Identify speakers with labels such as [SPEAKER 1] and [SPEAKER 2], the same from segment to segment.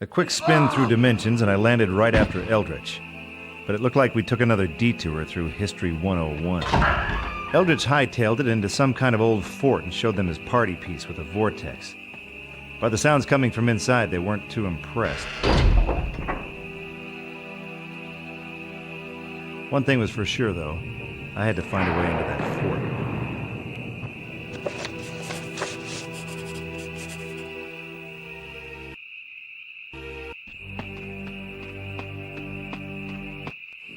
[SPEAKER 1] A quick spin through dimensions and I landed right after Eldritch. But it looked like we took another detour through History 101. Eldritch hightailed it into some kind of old fort and showed them his party piece with a vortex. By the sounds coming from inside, they weren't too impressed. One thing was for sure, though. I had to find a way into that fort.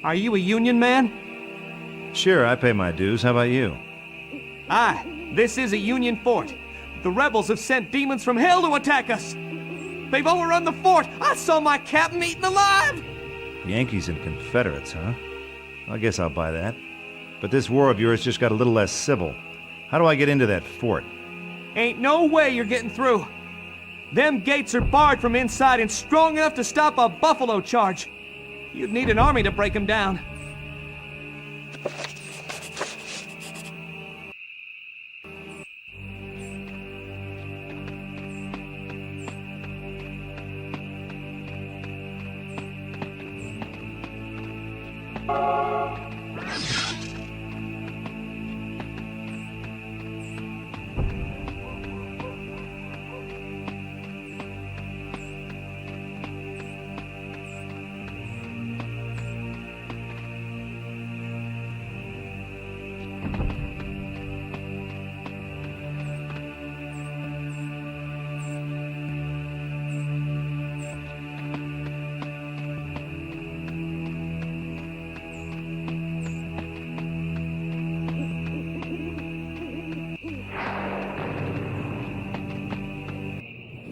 [SPEAKER 2] Are you a Union man?
[SPEAKER 1] Sure, I pay my dues. How about you?
[SPEAKER 2] Aye, this is a Union fort. The rebels have sent demons from hell to attack us. They've overrun the fort. I saw my captain eaten alive.
[SPEAKER 1] Yankees and Confederates, huh? I guess I'll buy that. But this war of yours just got a little less civil. How do I get into that fort?
[SPEAKER 2] Ain't no way you're getting through. Them gates are barred from inside and strong enough to stop a buffalo charge. You'd need an army to break them down.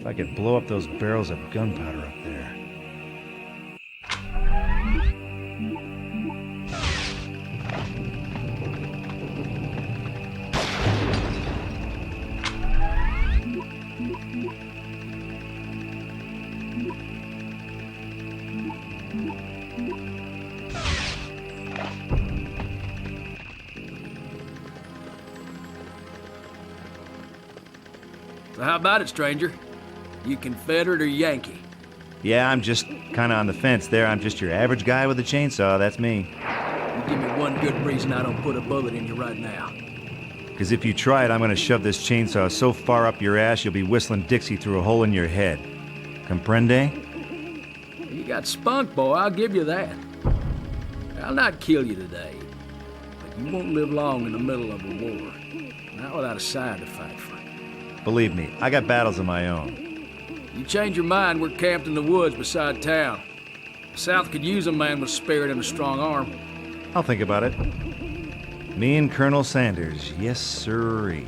[SPEAKER 1] If I could blow up those barrels of gunpowder up there.
[SPEAKER 3] So how about it, stranger? You Confederate or Yankee?
[SPEAKER 1] Yeah, I'm just kinda on the fence there. I'm just your average guy with a chainsaw, that's me.
[SPEAKER 3] You give me one good reason I don't put a bullet in you right now.
[SPEAKER 1] Because if you try it, I'm gonna shove this chainsaw so far up your ass you'll be whistling Dixie through a hole in your head. Comprende?
[SPEAKER 3] You got spunk, boy, I'll give you that. I'll not kill you today, but you won't live long in the middle of a war. Not without a side to fight for.
[SPEAKER 1] Believe me, I got battles of my own.
[SPEAKER 3] You change your mind, we're camped in the woods beside town. The South could use a man with spirit and a strong arm.
[SPEAKER 1] I'll think about it. Me and Colonel Sanders, yes sirree.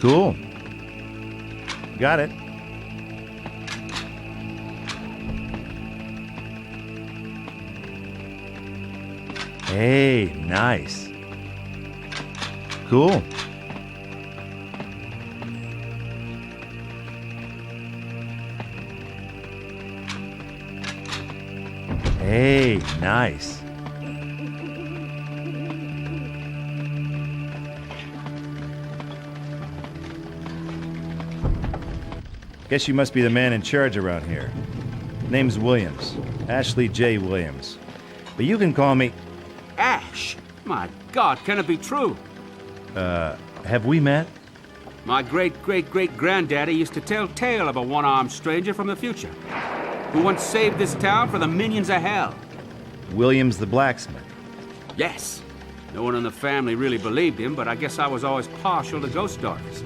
[SPEAKER 1] Cool. Got it. Hey, nice. Cool. Hey, nice. Guess you must be the man in charge around here. Name's Williams. Ashley J. Williams. But you can call me...
[SPEAKER 4] Ash! My God, can it be true?
[SPEAKER 1] Have we met?
[SPEAKER 4] My great-great-great-granddaddy used to tell tale of a one-armed stranger from the future who once saved this town for the minions of hell.
[SPEAKER 1] Williams the blacksmith.
[SPEAKER 4] Yes. No one in the family really believed him, but I guess I was always partial to ghost stories.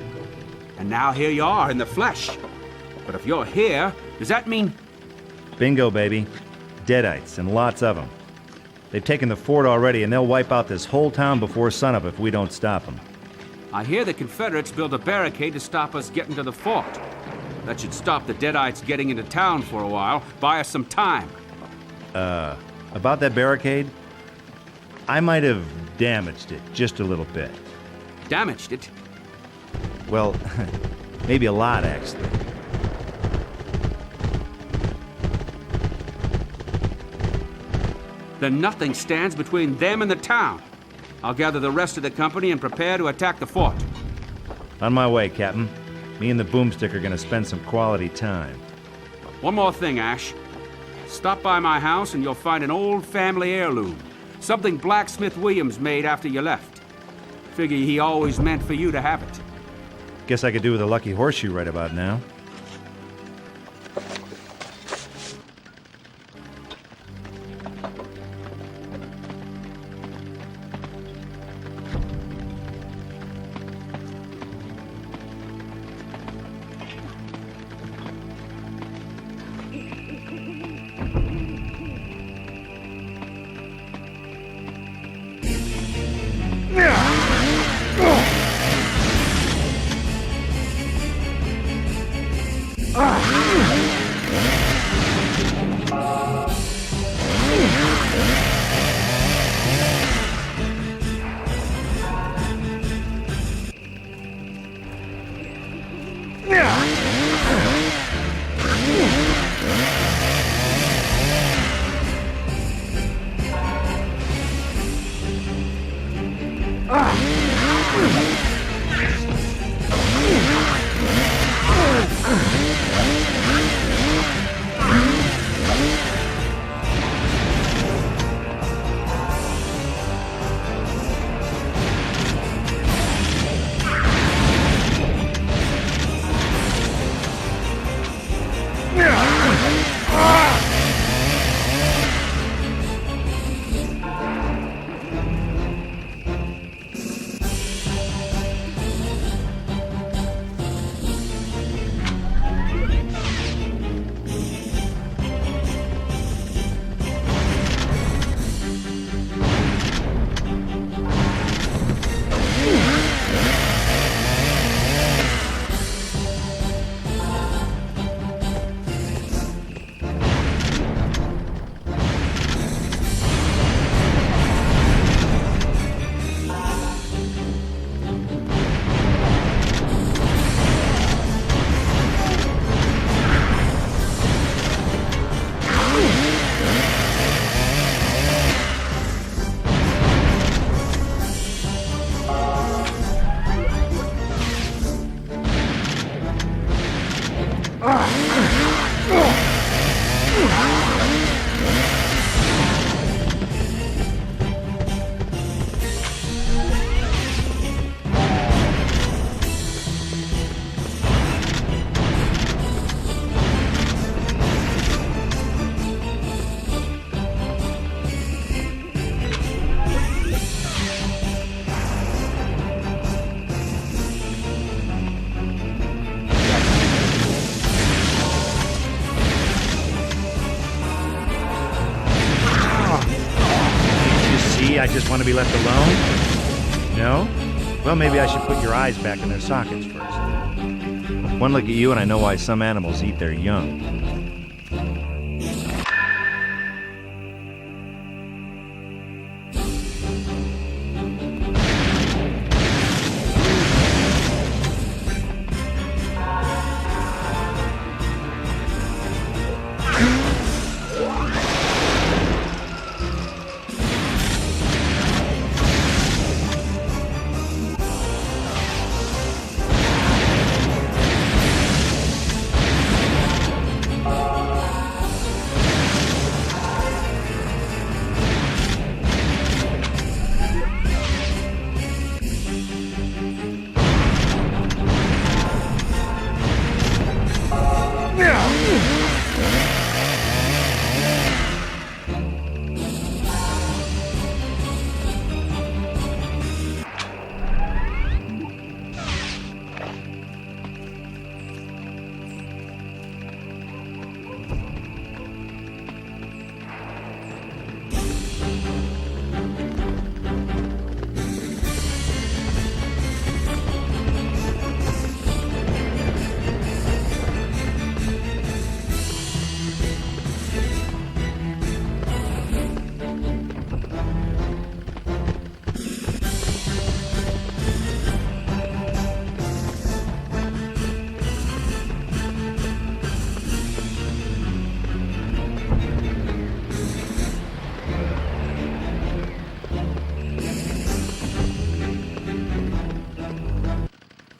[SPEAKER 4] And now here you are in the flesh. But if you're here, does that mean...
[SPEAKER 1] Bingo, baby. Deadites, and lots of them. They've taken the fort already, and they'll wipe out this whole town before sunup if we don't stop them.
[SPEAKER 4] I hear the Confederates built a barricade to stop us getting to the fort. That should stop the Deadites getting into town for a while, buy us some time.
[SPEAKER 1] About that barricade, I might have damaged it just a little bit.
[SPEAKER 4] Damaged it?
[SPEAKER 1] Well, maybe a lot, actually.
[SPEAKER 4] Then nothing stands between them and the town. I'll gather the rest of the company and prepare to attack the fort.
[SPEAKER 1] On my way, Captain. Me and the Boomstick are gonna spend some quality time.
[SPEAKER 4] One more thing, Ash. Stop by my house and you'll find an old family heirloom. Something Blacksmith Williams made after you left. Figure he always meant for you to have it.
[SPEAKER 1] Guess I could do with a lucky horseshoe right about now. I just want to be left alone? No? Well, maybe I should put your eyes back in their sockets first. One look at you and I know why some animals eat their young.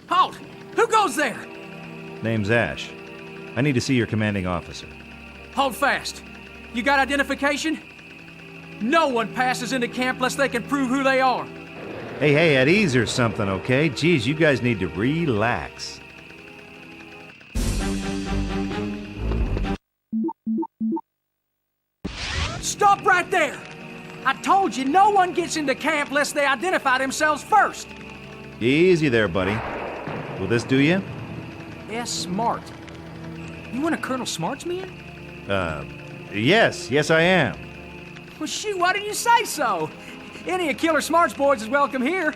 [SPEAKER 3] Halt! Who goes there?
[SPEAKER 1] Name's Ash. I need to see your commanding officer.
[SPEAKER 3] Hold fast. You got identification? No one passes into camp unless they can prove who they are.
[SPEAKER 1] Hey, at ease or something, okay? Geez, you guys need to relax.
[SPEAKER 3] Stop right there! I told you no one gets into camp unless they identify themselves first.
[SPEAKER 1] Easy there, buddy. Will this do you?
[SPEAKER 3] Yeah, smart. You one of Colonel Smart's men?
[SPEAKER 1] Yes, I am.
[SPEAKER 3] Well, shoot, why didn't you say so? Any of Killer Smart's boys is welcome here.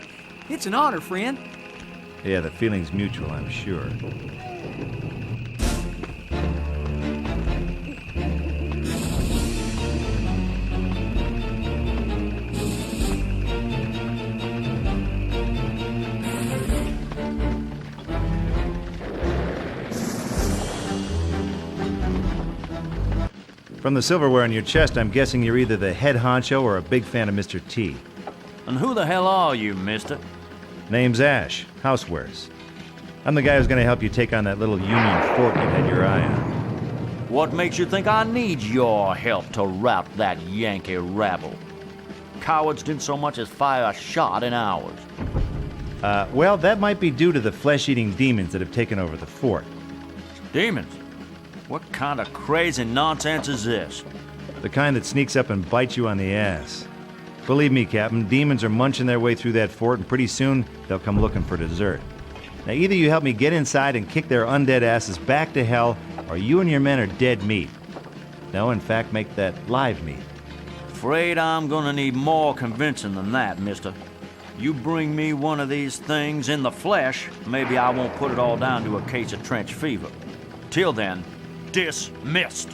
[SPEAKER 3] It's an honor, friend.
[SPEAKER 1] Yeah, the feeling's mutual, I'm sure. From the silverware on your chest, I'm guessing you're either the head honcho or a big fan of Mr. T.
[SPEAKER 5] And who the hell are you, mister?
[SPEAKER 1] Name's Ash, Housewares. I'm the guy who's gonna help you take on that little Union fort you had your eye on.
[SPEAKER 5] What makes you think I need your help to rout that Yankee rabble? Cowards didn't so much as fire a shot in ours.
[SPEAKER 1] Well, that might be due to the flesh-eating demons that have taken over the fort.
[SPEAKER 5] Demons? What kind of crazy nonsense is this?
[SPEAKER 1] The kind that sneaks up and bites you on the ass. Believe me, Captain, demons are munching their way through that fort, and pretty soon they'll come looking for dessert. Now, either you help me get inside and kick their undead asses back to hell, or you and your men are dead meat. No, in fact, make that live meat.
[SPEAKER 5] Afraid I'm gonna need more convincing than that, mister. You bring me one of these things in the flesh, maybe I won't put it all down to a case of trench fever. Till then, dismissed.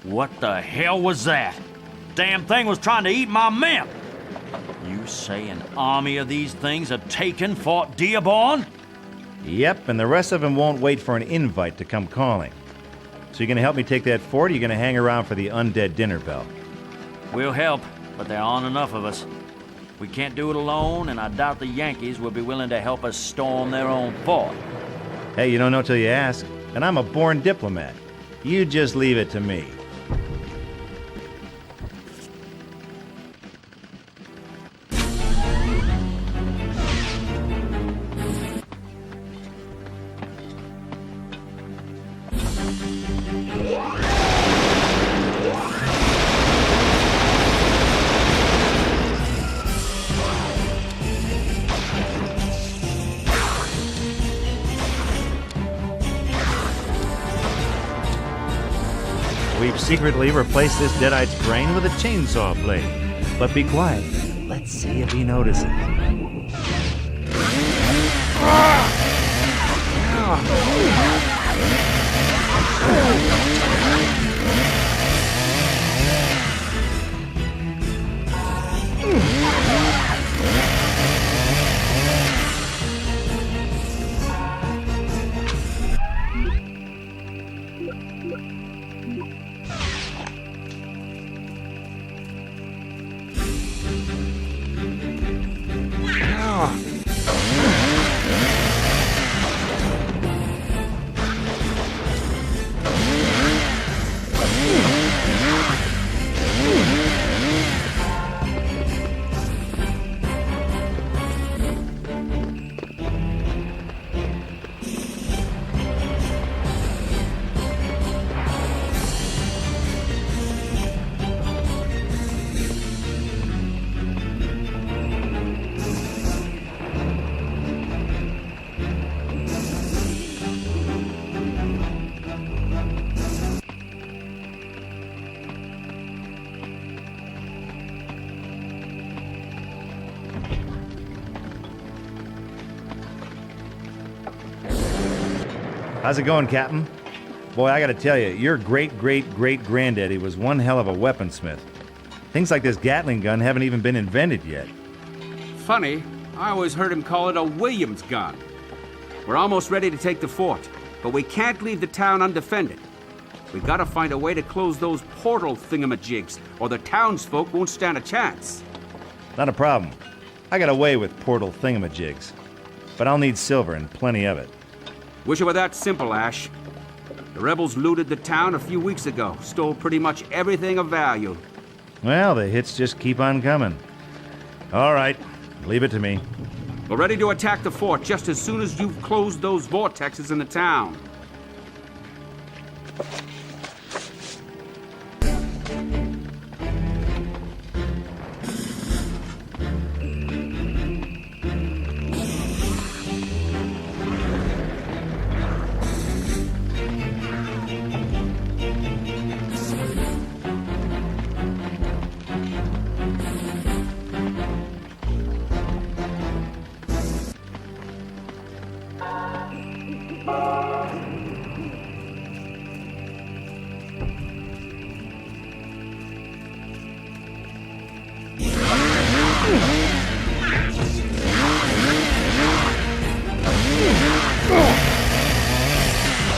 [SPEAKER 5] What the hell was that? Damn thing was trying to eat my men! You say an army of these things have taken Fort Dearborn?
[SPEAKER 1] Yep, and the rest of them won't wait for an invite to come calling. So you're gonna help me take that fort, or you're gonna hang around for the undead dinner bell?
[SPEAKER 5] We'll help, but there aren't enough of us. We can't do it alone, and I doubt the Yankees will be willing to help us storm their own fort.
[SPEAKER 1] Hey, you don't know till you ask, and I'm a born diplomat. You just leave it to me. We've secretly replaced this deadeite's brain with a chainsaw blade. But be quiet. Let's see if he notices. How's it going, Captain? Boy, I gotta tell you, your great-great-great-granddaddy was one hell of a weaponsmith. Things like this Gatling gun haven't even been invented yet.
[SPEAKER 4] Funny, I always heard him call it a Williams gun. We're almost ready to take the fort, but we can't leave the town undefended. We gotta find a way to close those portal thingamajigs, or the townsfolk won't stand a chance.
[SPEAKER 1] Not a problem. I got a way with portal thingamajigs. But I'll need silver and plenty of it.
[SPEAKER 4] Wish it were that simple, Ash. The rebels looted the town a few weeks ago, stole pretty much everything of value.
[SPEAKER 1] Well, the hits just keep on coming. All right, leave it to me.
[SPEAKER 4] We're ready to attack the fort just as soon as you've closed those vortexes in the town.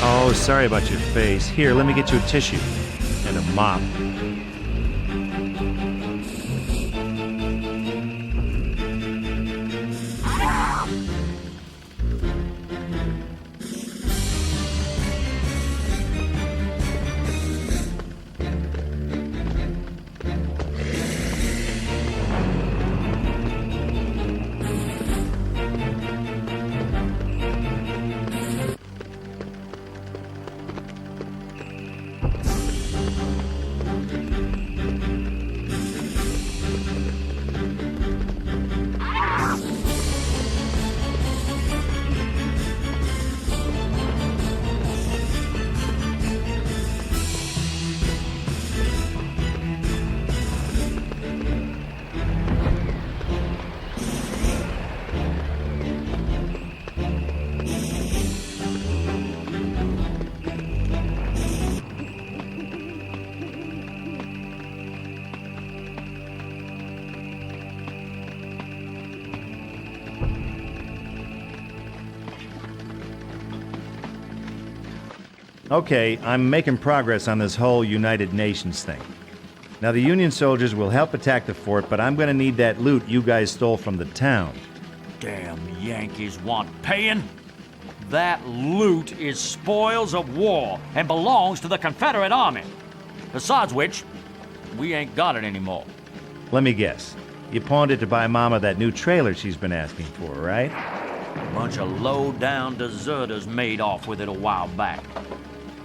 [SPEAKER 1] Oh, sorry about your face. Here, let me get you a tissue. And a mop. Okay, I'm making progress on this whole United Nations thing. Now, the Union soldiers will help attack the fort, but I'm gonna need that loot you guys stole from the town.
[SPEAKER 5] Damn Yankees want paying. That loot is spoils of war and belongs to the Confederate Army. Besides which, we ain't got it anymore.
[SPEAKER 1] Let me guess. You pawned it to buy Mama that new trailer she's been asking for, right?
[SPEAKER 5] A bunch of low-down deserters made off with it a while back.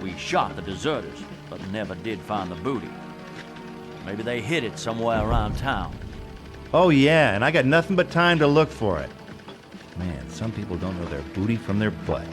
[SPEAKER 5] We shot the deserters, but never did find the booty. Maybe they hid it somewhere around town.
[SPEAKER 1] Oh yeah, and I got nothing but time to look for it. Man, some people don't know their booty from their butt.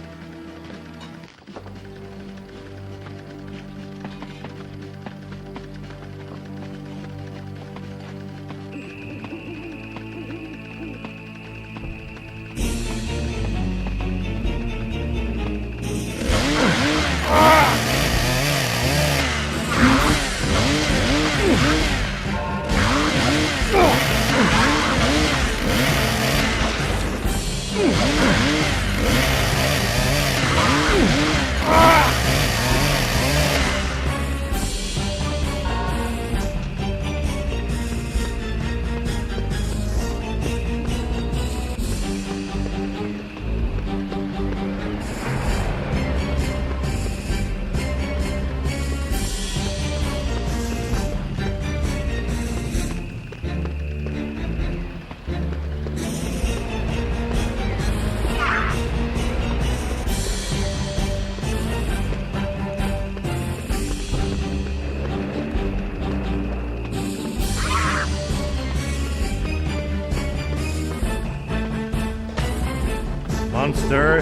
[SPEAKER 1] Monster.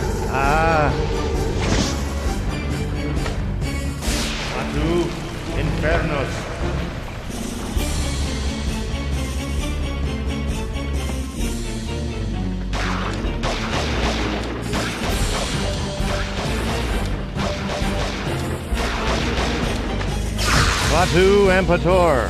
[SPEAKER 1] Matu Infernos. Matu Ampator.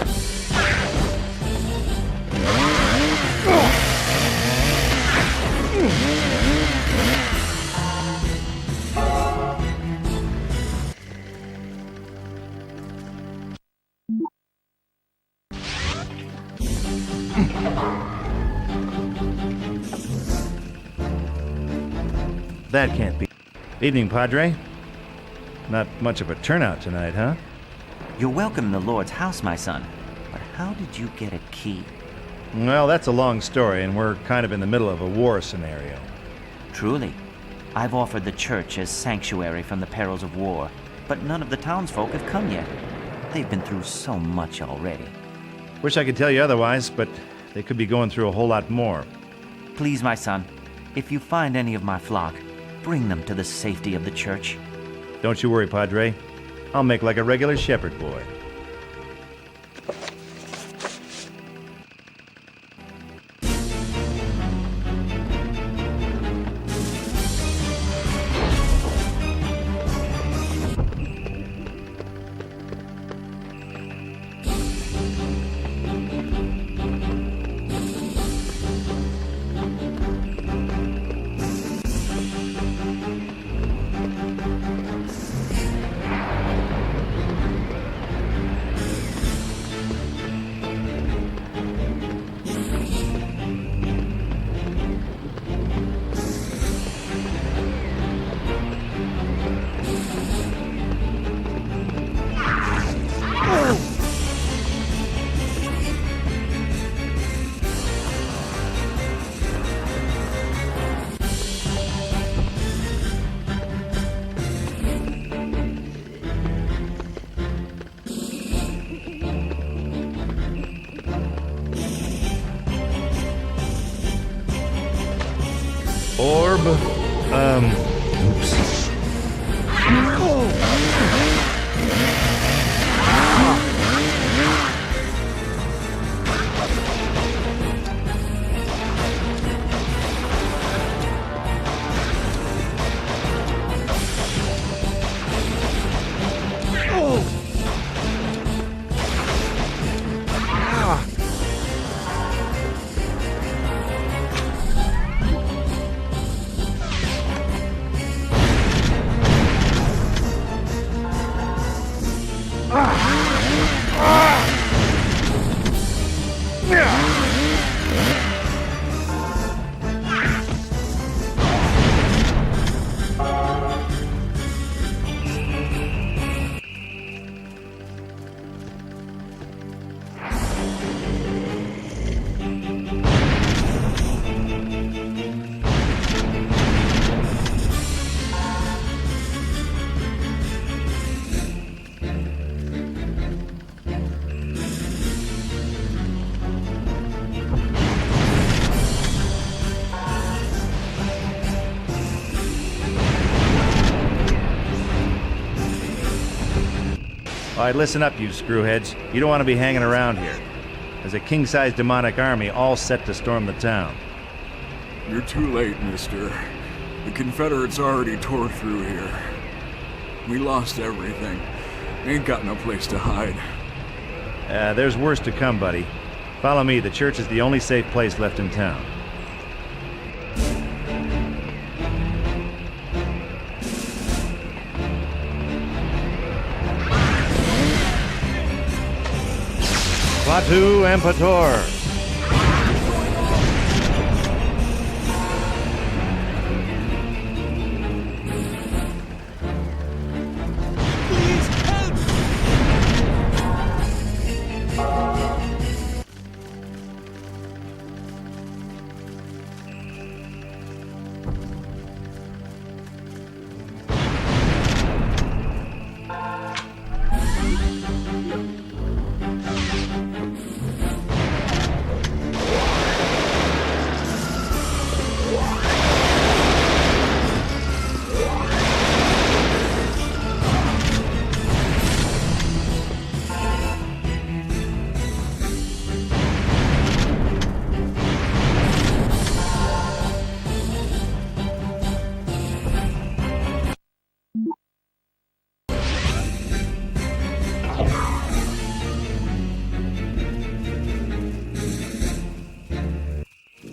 [SPEAKER 1] That can't be. Evening, Padre. Not much of a turnout tonight, huh?
[SPEAKER 6] You're welcome in the Lord's house, my son. But how did you get a key?
[SPEAKER 1] Well, that's a long story, and we're kind of in the middle of a war scenario.
[SPEAKER 6] Truly. I've offered the church as sanctuary from the perils of war, but none of the townsfolk have come yet. They've been through so much already.
[SPEAKER 1] Wish I could tell you otherwise, but they could be going through a whole lot more.
[SPEAKER 6] Please, my son, if you find any of my flock, bring them to the safety of the church.
[SPEAKER 1] Don't you worry, Padre. I'll make like a regular shepherd boy. Orb. Oops. All right, listen up, you screwheads. You don't want to be hanging around here. There's a king-sized demonic army all set to storm the town.
[SPEAKER 7] You're too late, mister. The Confederates already tore through here. We lost everything. Ain't got no place to hide.
[SPEAKER 1] There's worse to come, buddy. Follow me. The church is the only safe place left in town. Klaatu and Pator.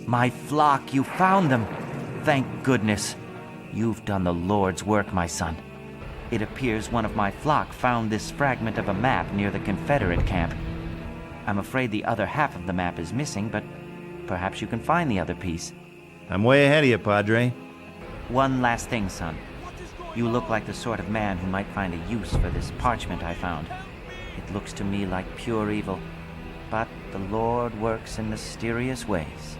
[SPEAKER 6] My flock, you found them. Thank goodness. You've done the Lord's work, my son. It appears one of my flock found this fragment of a map near the Confederate camp. I'm afraid the other half of the map is missing, but perhaps you can find the other piece.
[SPEAKER 1] I'm way ahead of you, Padre.
[SPEAKER 6] One last thing, son. You look like the sort of man who might find a use for this parchment I found. It looks to me like pure evil, but the Lord works in mysterious ways.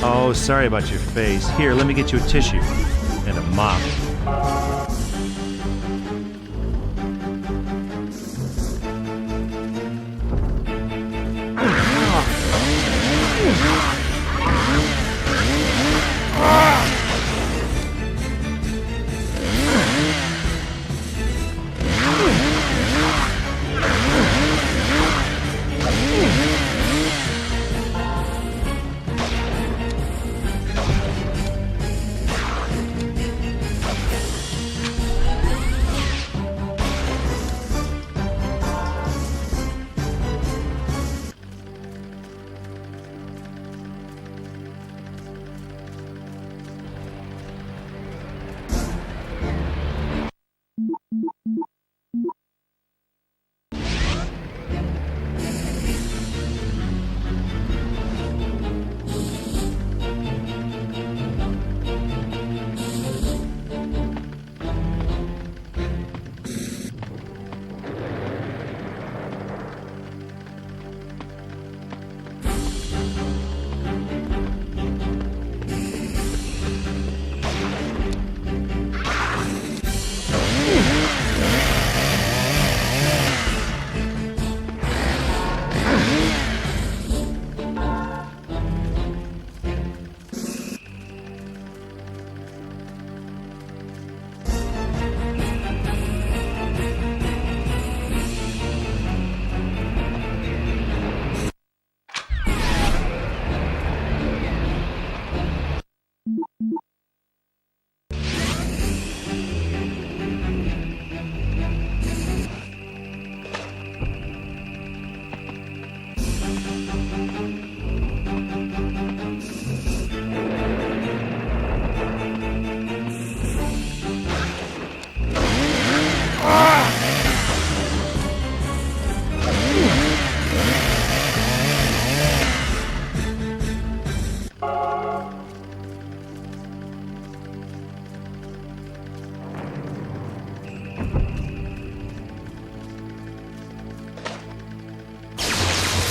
[SPEAKER 1] Oh, sorry about your face. Here, let me get you a tissue. And a mop.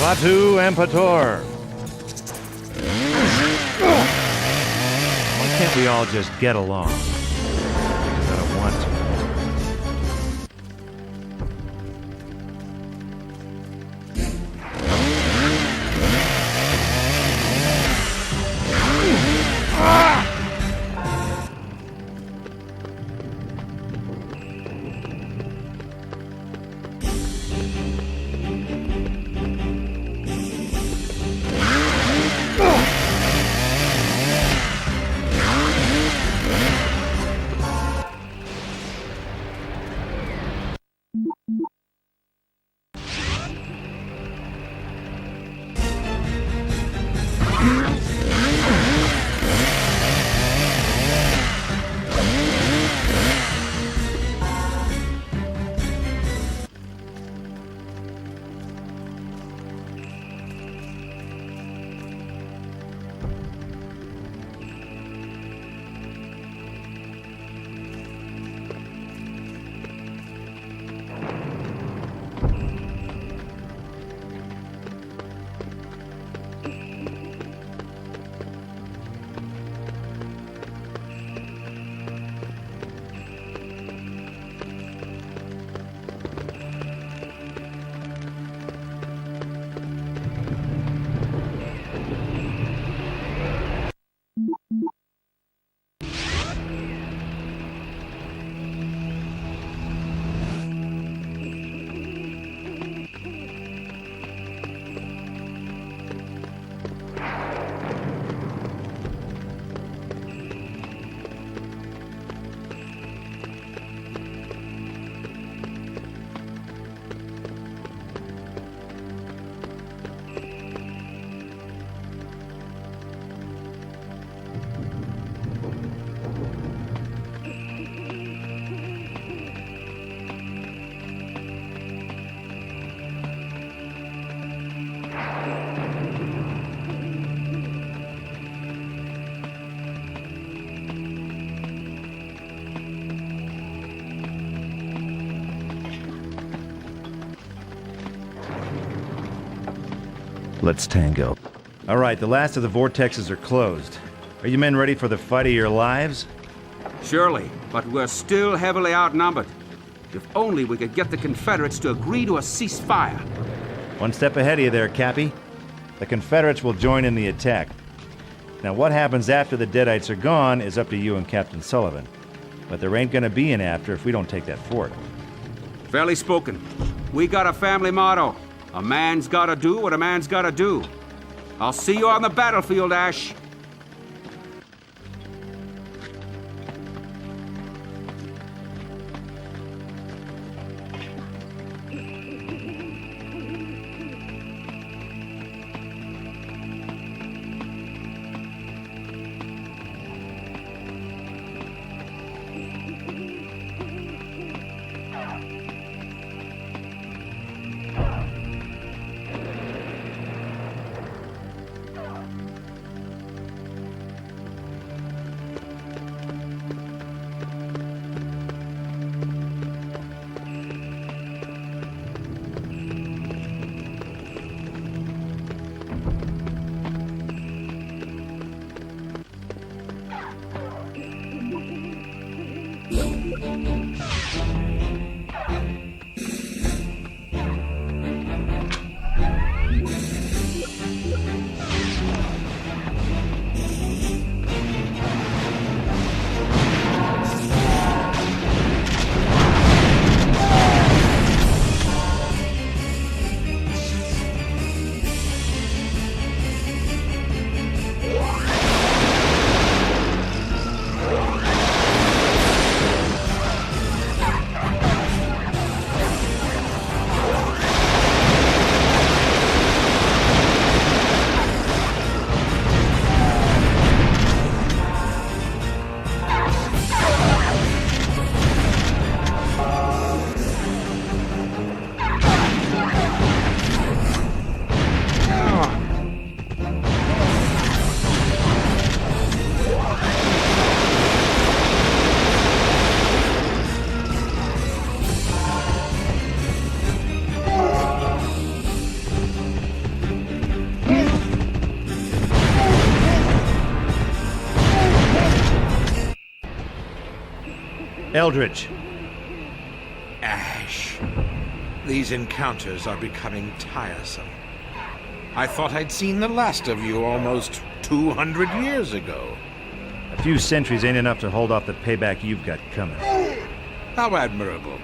[SPEAKER 1] Batu Ampator. Why can't we all just get along? I don't want to. Let's tango. All right, the last of the vortexes are closed. Are you men ready for the fight of your lives?
[SPEAKER 4] Surely, but we're still heavily outnumbered. If only we could get the Confederates to agree to a ceasefire.
[SPEAKER 1] One step ahead of you there, Cappy. The Confederates will join in the attack. Now, what happens after the Deadites are gone is up to you and Captain Sullivan. But there ain't gonna be an after if we don't take that fort.
[SPEAKER 4] Fairly spoken. We got a family motto. A man's gotta do what a man's gotta do. I'll see you on the battlefield, Ash.
[SPEAKER 1] Eldritch.
[SPEAKER 8] Ash, these encounters are becoming tiresome. I thought I'd seen the last of you almost 200 years ago.
[SPEAKER 1] A few centuries ain't enough to hold off the payback you've got coming.
[SPEAKER 8] How admirable.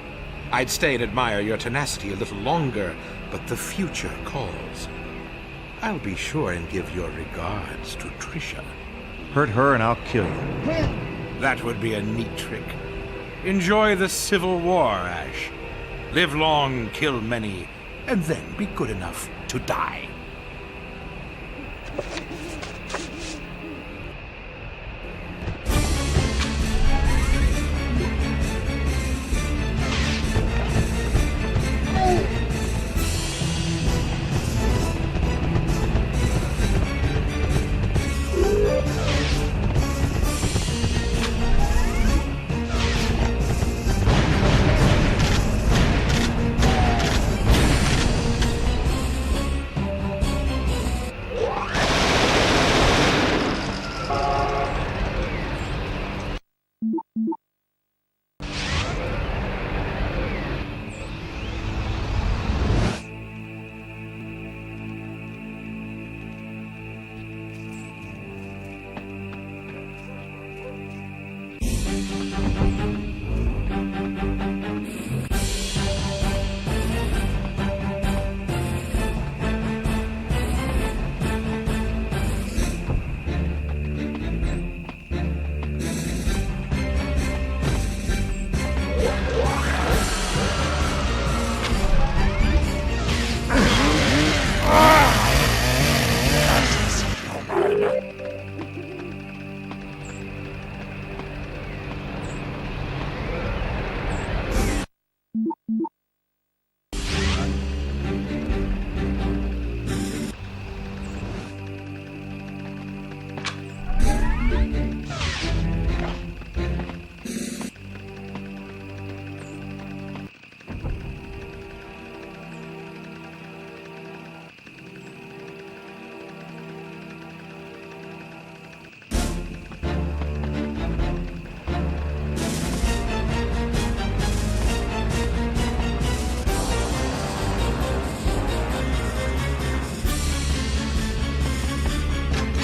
[SPEAKER 8] I'd stay and admire your tenacity a little longer, but the future calls. I'll be sure and give your regards to Trisha.
[SPEAKER 1] Hurt her and I'll kill you.
[SPEAKER 8] That would be a neat trick. Enjoy the Civil War, Ash. Live long, kill many, and then be good enough to die.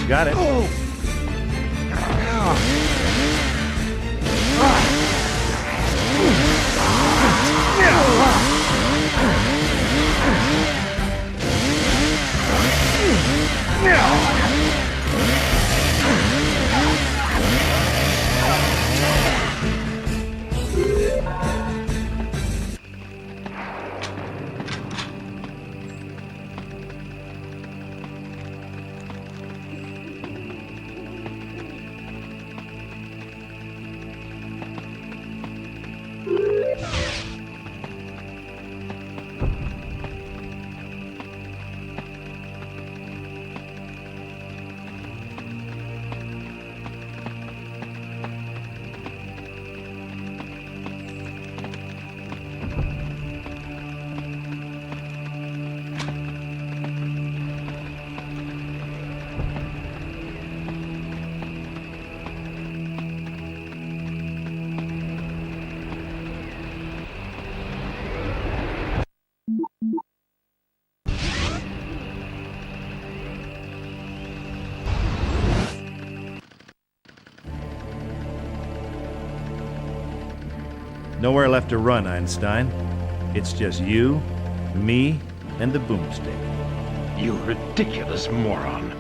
[SPEAKER 1] Got it. Nowhere left to run, Einstein. It's just you, me, and the Boomstick.
[SPEAKER 9] You ridiculous moron.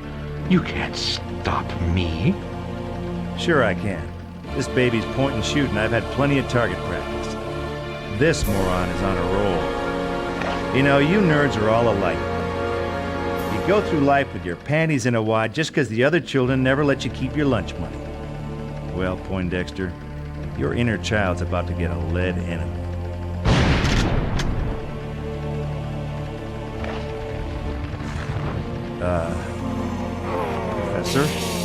[SPEAKER 9] You can't stop me.
[SPEAKER 1] Sure I can. This baby's point and shoot, and I've had plenty of target practice. This moron is on a roll. You know, you nerds are all alike. You go through life with your panties in a wad just because the other children never let you keep your lunch money. Well, Poindexter, your inner child's about to get a lead enemy. Professor?